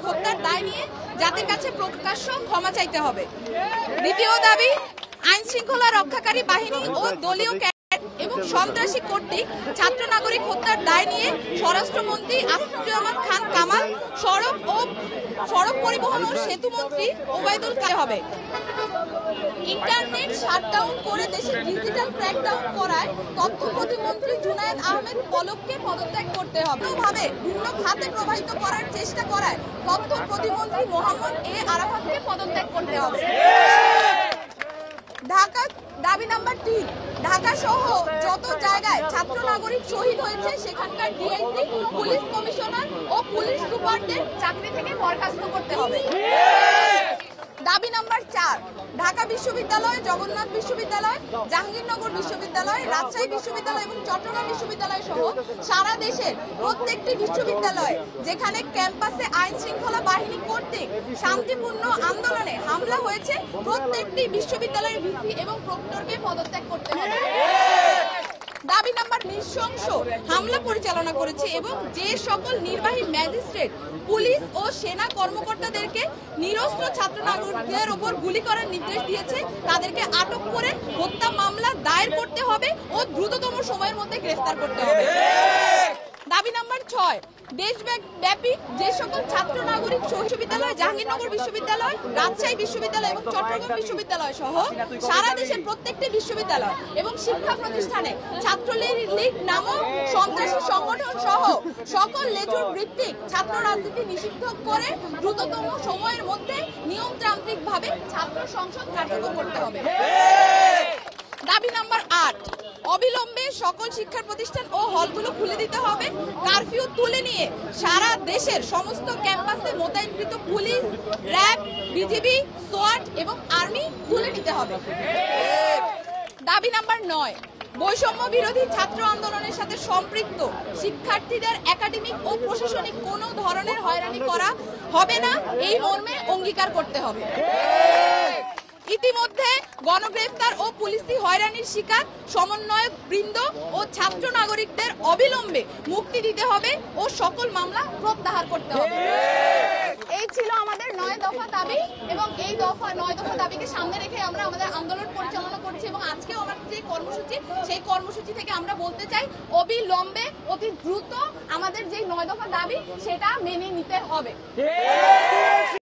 নাগরিক হত্যার দায় নিয়ে জাতির কাছে প্রকাশ্য ক্ষমা চাইতে হবে। দ্বিতীয় দাবি, আইন শৃঙ্খলা রক্ষাকারী বাহিনী ও দলীয় এবং সন্ত্রাসী কর্তৃক ছাত্র নাগরিক হত্যার দায় নিয়ে স্বরাষ্ট্রমন্ত্রী আসাদুজ্জামান খান কামাল, সড়ক পরিবহন ও সেতু মন্ত্রী ওবায়দুল কাদের হবে। ইন্টারনেট শাটডাউন করে দেশে ডিজিটাল ক্র্যাকডাউন করায় তথ্য প্রতিমন্ত্রী জুনায়েদ আহমেদ পলককে পদত্যাগ করতে হবে। ভাবে ভিন্ন খাতে প্রবাহিত করার চেষ্টা করায় তথ্য প্রতিমন্ত্রী মোহাম্মদ এ আরাফাতকে পদত্যাগ করতে হবে। ঢাকা দাবি নাম্বার 3, ঢাকা সহ যত জায়গায় ছাত্র নাগরিক শহীদ হয়েছে সেখানকার ডিআইজি, পুলিশ কমিশনার ও পুলিশ সুপারদের চাকরি থেকে বরখাস্ত করতে হবে। দাবি নাম্বার 4, ঢাকা বিশ্ববিদ্যালয়, জগন্নাথ বিশ্ববিদ্যালয়, জাহাঙ্গীরনগর বিশ্ববিদ্যালয়, রাজশাহী বিশ্ববিদ্যালয় এবং চট্টগ্রাম বিশ্ববিদ্যালয় সহ সারা দেশের প্রত্যেকটি বিশ্ববিদ্যালয় যেখানে ক্যাম্পাসে আইন শৃঙ্খলা বাহিনী কর্তৃক শান্তিপূর্ণ আন্দোলনে হামলা হয়েছে প্রত্যেকটি বিশ্ববিদ্যালয়ের ভিসি এবং প্রক্টরকে পদত্যাগ করতে হবে। দাবি নাম্বার, নৃশংস হামলা পরিচালনা করেছে এবং যে সকল নির্বাহী ম্যাজিস্ট্রেট, পুলিশ ও সেনা কর্মকর্তাদেরকে নিরস্ত্র ছাত্র নাগরিকদের উপর গুলি করার নির্দেশ দিয়েছে তাদেরকে আটক করে হত্যা মামলা দায়ের করতে হবে ও দ্রুততম সময়ের মধ্যে গ্রেফতার করতে হবে। দাবি নাম্বার 6, দেশব্যাপী যে সকল ছাত্র নাগরিক বিশ্ববিদ্যালয়, জাহাঙ্গীরনগর বিশ্ববিদ্যালয়, রাজশাহী বিশ্ববিদ্যালয় এবং চট্টগ্রাম বিশ্ববিদ্যালয় সহ সারা দেশের প্রত্যেকটি বিশ্ববিদ্যালয় এবং শিক্ষা প্রতিষ্ঠানে ছাত্রলীগ নামক সন্ত্রাসী সংগঠন সহ সকল লেজুর ভিত্তিক ছাত্র রাজনীতি নিষিদ্ধ করে দ্রুততম সময়ের মধ্যে নিয়মতান্ত্রিকভাবে ছাত্র সংসদ কার্যকর করতে হবে। দাবি নাম্বার 8, অবিলম্বে সকল শিক্ষা প্রতিষ্ঠান ও হলগুলো খুলে দিতে হবে। কারফিউ তুলে নিয়ে সারা দেশের সমস্ত ক্যাম্পাসে মোতায়েনকৃত পুলিশ, র্যাব, বিজিবি, সোয়াট এবং আর্মি তুলে নিতে হবে। দাবি নাম্বার 9, বৈষম্য বিরোধী ছাত্র আন্দোলনের সাথে সম্পৃক্ত শিক্ষার্থীদের একাডেমিক ও প্রশাসনিক কোনো ধরনের হয়রানি করা হবে না, এই মর্মে অঙ্গীকার করতে হবে। ইতিমধ্যে গণগ্রেফতার ও পুলিশি হয়রানির শিকার সমন্বয়ক বৃন্দ ও ছাত্র নাগরিকদের অবিলম্বে মুক্তি দিতে হবে ও সকল মামলা প্রত্যাহার করতে হবে। এই ছিল আমাদের 9 দফা দাবি এবং এই 9 দফা দাবিকে সামনে রেখে আমরা আমাদের আন্দোলন পরিচালনা করছি এবং আজকেও আমাদের যে কর্মসূচি, সেই কর্মসূচি থেকে আমরা বলতে চাই অবিলম্বে অতি দ্রুত আমাদের যে 9 দফা দাবি সেটা মেনে নিতে হবে।